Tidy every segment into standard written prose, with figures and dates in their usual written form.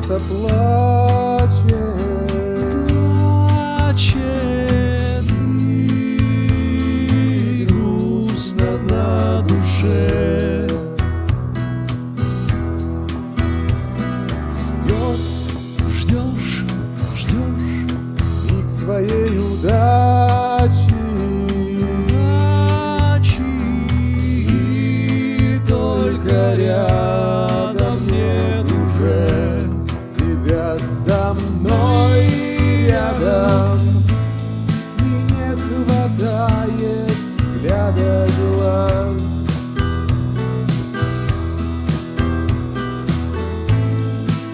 кто-то плачет, и грустно на душе. Ждешь Миг своей удачи, и только рядом нет уже тебя со мной рядом, и не хватает взгляда глаз.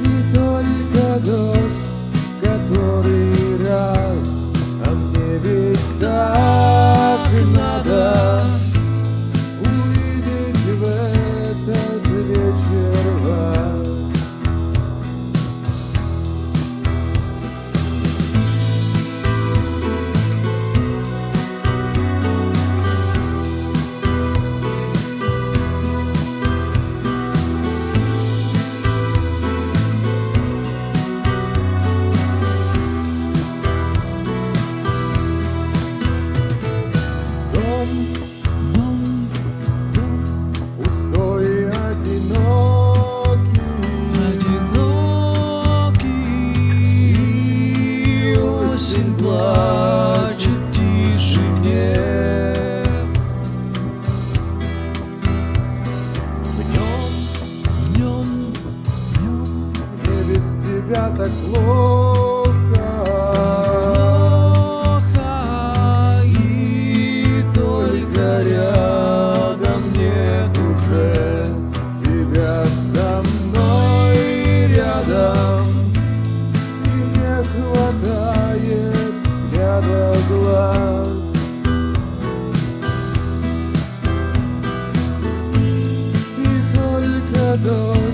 И только дождь, который раз, а мне ведь так надо увидеть в этот вечер вас. Пустой и одинокий, и осень плачет в тишине. В нем, где без тебя так плохо, и только рядом нет уже тебя со мной рядом, и не хватает взгляда глаз. И только дождь,